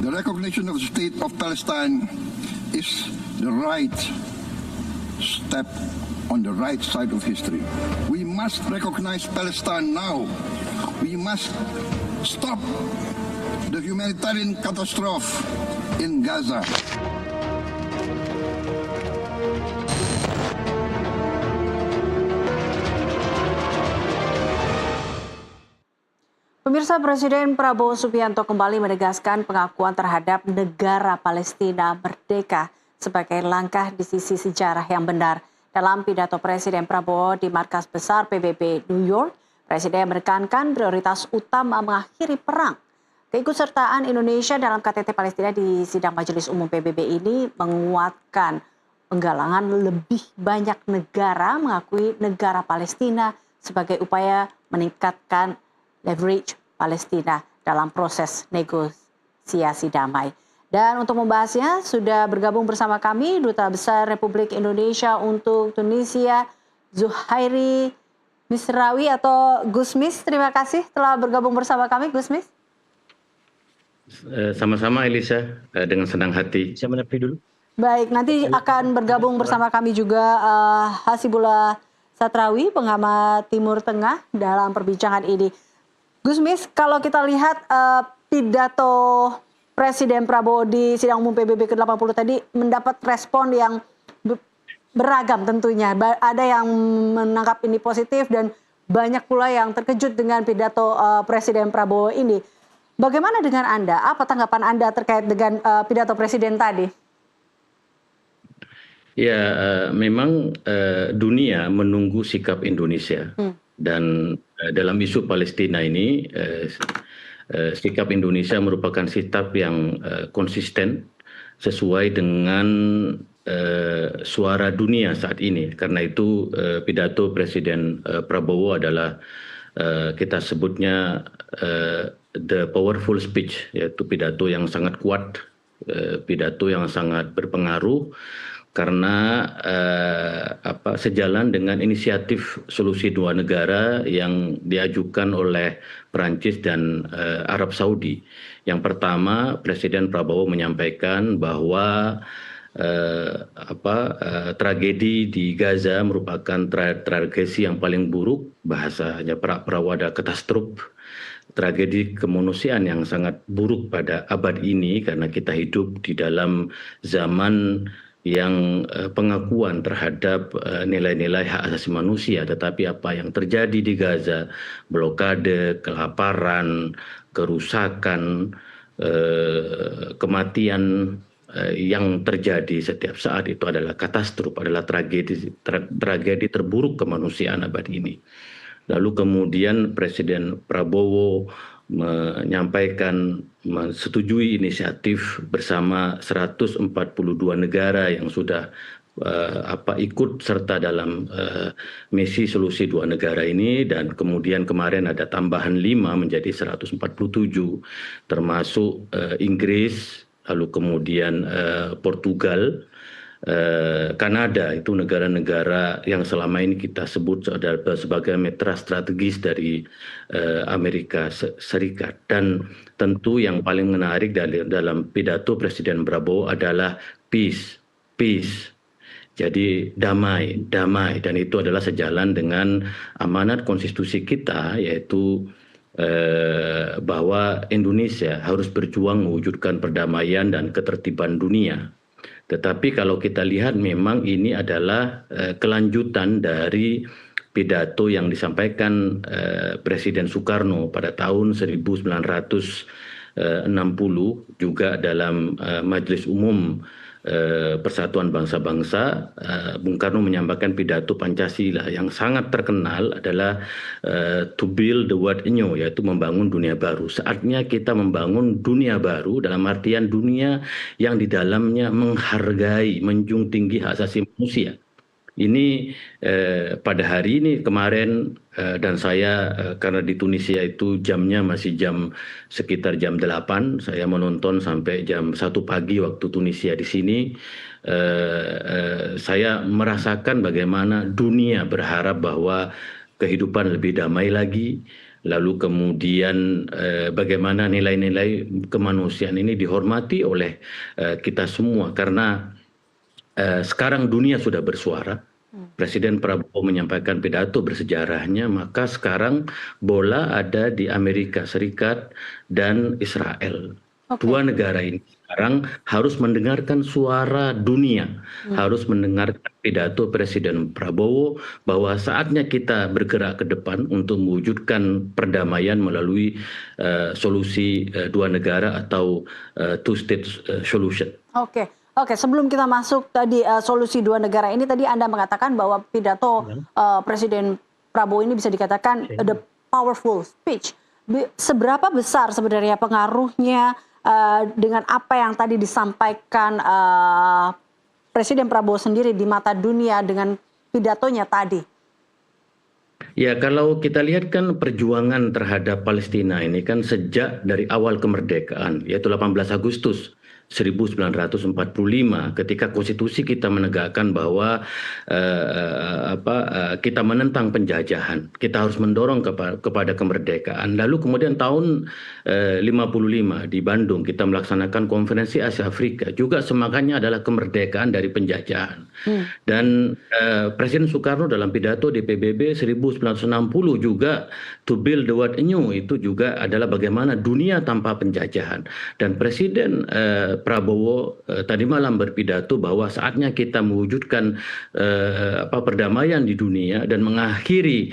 The recognition of the state of Palestine is the right step on the right side of history. We must recognize Palestine now. We must stop the humanitarian catastrophe in Gaza. Pemirsa, Presiden Prabowo Subianto kembali menegaskan pengakuan terhadap negara Palestina merdeka sebagai langkah di sisi sejarah yang benar. Dalam pidato Presiden Prabowo di Markas Besar PBB New York, Presiden menekankan prioritas utama mengakhiri perang. Keikutsertaan Indonesia dalam KTT Palestina di sidang Majelis Umum PBB ini menguatkan penggalangan lebih banyak negara mengakui negara Palestina sebagai upaya meningkatkan leverage Palestina dalam proses negosiasi damai. Dan untuk membahasnya sudah bergabung bersama kami Duta Besar Republik Indonesia untuk Tunisia, Zuhairi Misrawi atau Gusmis. Terima kasih telah bergabung bersama kami, Gusmis. Sama-sama Elisa, dengan senang hati. Saya menepi dulu. Baik, nanti akan bergabung bersama kami juga Hasibullah Satrawi, pengamat Timur Tengah dalam perbincangan ini. Gusmis, kalau kita lihat pidato Presiden Prabowo di sidang umum PBB ke-80 tadi mendapat respon yang beragam tentunya. Ada yang menangkap ini positif dan banyak pula yang terkejut dengan pidato Presiden Prabowo ini. Bagaimana dengan Anda? Apa tanggapan Anda terkait dengan pidato Presiden tadi? Ya, memang dunia menunggu sikap Indonesia. Dan dalam isu Palestina ini, sikap Indonesia merupakan sikap yang konsisten sesuai dengan suara dunia saat ini. Karena itu pidato Presiden Prabowo adalah kita sebutnya the powerful speech, yaitu pidato yang sangat kuat, pidato yang sangat berpengaruh. Karena sejalan dengan inisiatif solusi dua negara yang diajukan oleh Perancis dan Arab Saudi. Yang pertama, Presiden Prabowo menyampaikan bahwa tragedi di Gaza merupakan tragedi yang paling buruk, bahasanya prawada katastrof, tragedi kemanusiaan yang sangat buruk pada abad ini karena kita hidup di dalam zaman yang pengakuan terhadap nilai-nilai hak asasi manusia, tetapi apa yang terjadi di Gaza, blokade, kelaparan, kerusakan, kematian yang terjadi setiap saat itu adalah katastrof, adalah tragedi terburuk kemanusiaan abad ini. Lalu kemudian Presiden Prabowo menyampaikan menyetujui inisiatif bersama 142 negara yang sudah ikut serta dalam misi solusi dua negara ini, dan kemudian kemarin ada tambahan 5 menjadi 147 termasuk Inggris, lalu kemudian Portugal, Kanada. Itu negara-negara yang selama ini kita sebut sebagai mitra strategis dari Amerika Serikat. Dan tentu yang paling menarik dalam pidato Presiden Prabowo adalah peace. Jadi damai, dan itu adalah sejalan dengan amanat konstitusi kita, yaitu bahwa Indonesia harus berjuang mewujudkan perdamaian dan ketertiban dunia. Tetapi kalau kita lihat memang ini adalah kelanjutan dari pidato yang disampaikan Presiden Soekarno pada tahun 1960 juga dalam Majelis Umum Persatuan Bangsa-Bangsa. Bung Karno menyampaikan pidato Pancasila yang sangat terkenal adalah to build the world anew, yaitu membangun dunia baru. Saatnya kita membangun dunia baru dalam artian dunia yang di dalamnya menghargai, menjunjung tinggi hak asasi manusia. Ini pada hari ini kemarin dan saya karena di Tunisia itu jamnya masih sekitar jam 8, saya menonton sampai jam 1 pagi waktu Tunisia di sini. Saya merasakan bagaimana dunia berharap bahwa kehidupan lebih damai lagi, lalu kemudian bagaimana nilai-nilai kemanusiaan ini dihormati oleh kita semua, karena sekarang dunia sudah bersuara. Presiden Prabowo menyampaikan pidato bersejarahnya, maka sekarang bola ada di Amerika Serikat dan Israel. Dua negara ini sekarang harus mendengarkan suara dunia, harus mendengarkan pidato Presiden Prabowo bahwa saatnya kita bergerak ke depan untuk mewujudkan perdamaian melalui solusi dua negara atau two-state solution. Oke, sebelum kita masuk tadi solusi dua negara ini, tadi Anda mengatakan bahwa pidato Presiden Prabowo ini bisa dikatakan the powerful speech. Seberapa besar sebenarnya pengaruhnya dengan apa yang tadi disampaikan Presiden Prabowo sendiri di mata dunia dengan pidatonya tadi? Ya, kalau kita lihat kan perjuangan terhadap Palestina ini kan sejak dari awal kemerdekaan, yaitu 18 Agustus 1945, ketika konstitusi kita menegakkan bahwa kita menentang penjajahan, kita harus mendorong kepada kemerdekaan. Lalu kemudian tahun 55 di Bandung kita melaksanakan konferensi Asia Afrika, juga semangatnya adalah kemerdekaan dari penjajahan. Dan Presiden Soekarno dalam pidato di PBB 1960 juga to build the world anew, itu juga adalah bagaimana dunia tanpa penjajahan. Dan Presiden Prabowo tadi malam berpidato bahwa saatnya kita mewujudkan perdamaian di dunia dan mengakhiri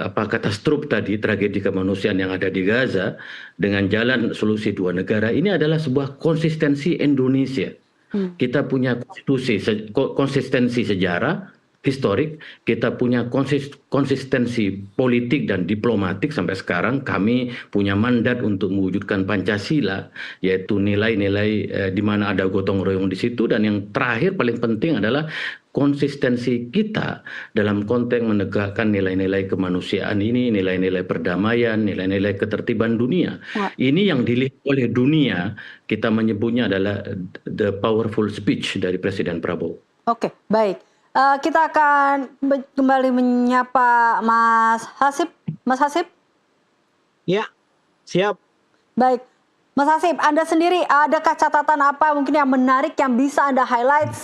katastrofe tadi, tragedi kemanusiaan yang ada di Gaza dengan jalan solusi dua negara. Ini adalah sebuah konsistensi Indonesia. Kita punya konsistensi sejarah historik, kita punya konsistensi politik dan diplomatik. Sampai sekarang kami punya mandat untuk mewujudkan Pancasila, yaitu nilai-nilai di mana ada gotong royong di situ. Dan yang terakhir paling penting adalah konsistensi kita dalam konteks menegakkan nilai-nilai kemanusiaan ini, nilai-nilai perdamaian, nilai-nilai ketertiban dunia. Ini yang dilihat oleh dunia, kita menyebutnya adalah the powerful speech dari Presiden Prabowo. Oke, baik. Kita akan kembali menyapa Mas Hasib. Mas Hasib? Ya, siap. Baik. Mas Hasib, Anda sendiri adakah catatan apa mungkin yang menarik yang bisa Anda highlight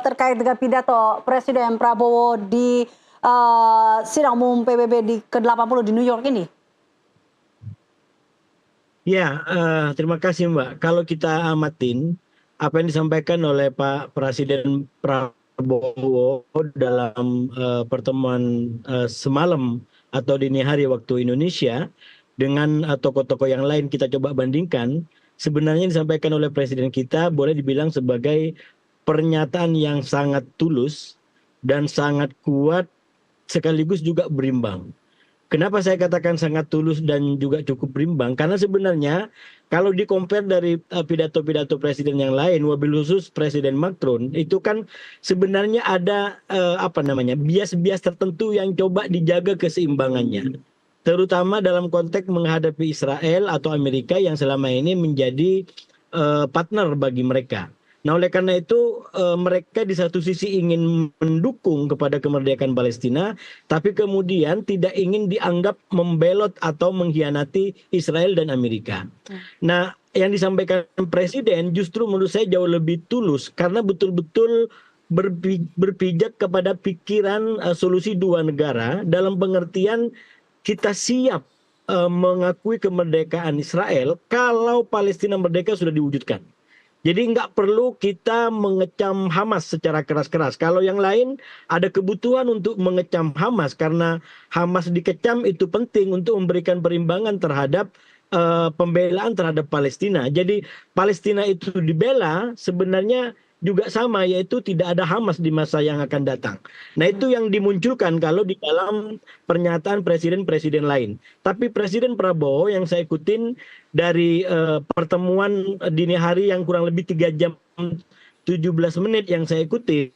terkait dengan pidato Presiden Prabowo di sidang umum PBB di ke-80 di New York ini? Ya, terima kasih Mbak. Kalau kita amatin apa yang disampaikan oleh Pak Presiden Prabowo dalam pertemuan semalam atau dini hari waktu Indonesia dengan tokoh-tokoh yang lain, kita coba bandingkan, sebenarnya disampaikan oleh Presiden kita boleh dibilang sebagai pernyataan yang sangat tulus dan sangat kuat sekaligus juga berimbang. Kenapa saya katakan sangat tulus dan juga cukup berimbang? Karena sebenarnya kalau di-compare dari pidato-pidato presiden yang lain, wabil khusus Presiden Macron, itu kan sebenarnya ada bias-bias tertentu yang coba dijaga keseimbangannya. Terutama dalam konteks menghadapi Israel atau Amerika yang selama ini menjadi partner bagi mereka. Nah, oleh karena itu mereka di satu sisi ingin mendukung kepada kemerdekaan Palestina, tapi kemudian tidak ingin dianggap membelot atau mengkhianati Israel dan Amerika. Nah, yang disampaikan Presiden justru menurut saya jauh lebih tulus karena betul-betul berpijak kepada pikiran solusi dua negara dalam pengertian kita siap mengakui kemerdekaan Israel kalau Palestina merdeka sudah diwujudkan. Jadi nggak perlu kita mengecam Hamas secara keras-keras. Kalau yang lain ada kebutuhan untuk mengecam Hamas karena Hamas dikecam itu penting untuk memberikan perimbangan terhadap pembelaan terhadap Palestina. Jadi Palestina itu dibela sebenarnya juga sama, yaitu tidak ada Hamas di masa yang akan datang. Nah, itu yang dimunculkan kalau di dalam pernyataan presiden-presiden lain. Tapi Presiden Prabowo yang saya ikutin dari pertemuan dini hari yang kurang lebih 3 jam 17 menit yang saya ikutin,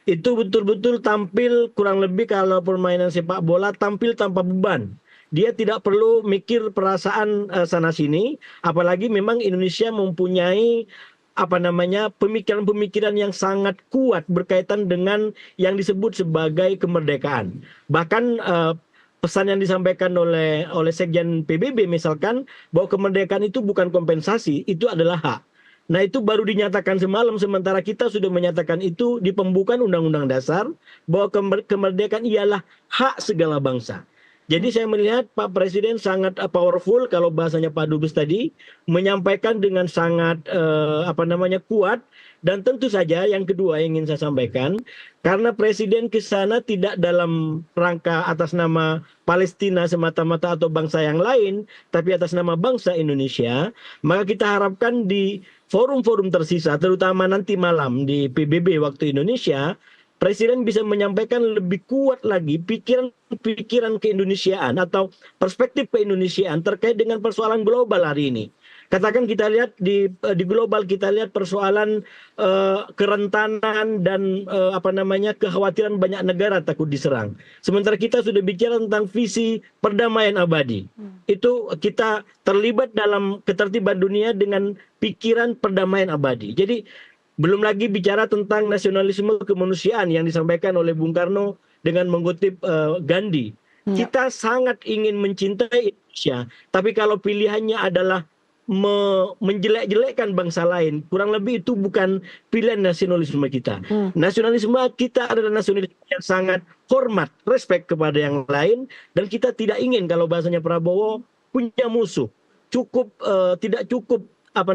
itu betul-betul tampil kurang lebih kalau permainan sepak bola tampil tanpa beban. Dia tidak perlu mikir perasaan sana-sini, apalagi memang Indonesia mempunyai pemikiran-pemikiran yang sangat kuat berkaitan dengan yang disebut sebagai kemerdekaan. Bahkan pesan yang disampaikan oleh Sekjen PBB misalkan bahwa kemerdekaan itu bukan kompensasi, itu adalah hak. Nah itu baru dinyatakan semalam, sementara kita sudah menyatakan itu di pembukaan Undang-Undang Dasar bahwa kemerdekaan ialah hak segala bangsa. Jadi saya melihat Pak Presiden sangat powerful kalau bahasanya Pak Dubes tadi, menyampaikan dengan sangat kuat. Dan tentu saja yang kedua yang ingin saya sampaikan, karena Presiden ke sana tidak dalam rangka atas nama Palestina semata-mata atau bangsa yang lain, tapi atas nama bangsa Indonesia, maka kita harapkan di forum-forum tersisa, terutama nanti malam di PBB waktu Indonesia, Presiden bisa menyampaikan lebih kuat lagi pikiran keindonesiaan atau perspektif keindonesiaan terkait dengan persoalan global hari ini. Katakan kita lihat di global, kita lihat persoalan kerentanan dan kekhawatiran banyak negara takut diserang. Sementara kita sudah bicara tentang visi perdamaian abadi. Itu kita terlibat dalam ketertiban dunia dengan pikiran perdamaian abadi. Jadi belum lagi bicara tentang nasionalisme kemanusiaan yang disampaikan oleh Bung Karno dengan mengutip Gandhi. Kita sangat ingin mencintai Indonesia, tapi kalau pilihannya adalah menjelek-jelekkan bangsa lain, kurang lebih itu bukan pilihan nasionalisme kita. Nasionalisme kita adalah nasionalisme yang sangat hormat, respect kepada yang lain, dan kita tidak ingin kalau bahasanya Prabowo punya musuh. Tidak cukup 1.000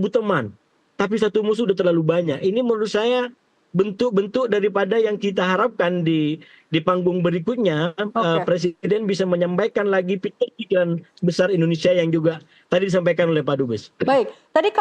teman, tapi satu musuh sudah terlalu banyak. Ini menurut saya bentuk-bentuk daripada yang kita harapkan di panggung berikutnya. Presiden bisa menyampaikan lagi pikiran besar Indonesia yang juga tadi disampaikan oleh Pak Dubes. Baik, tadi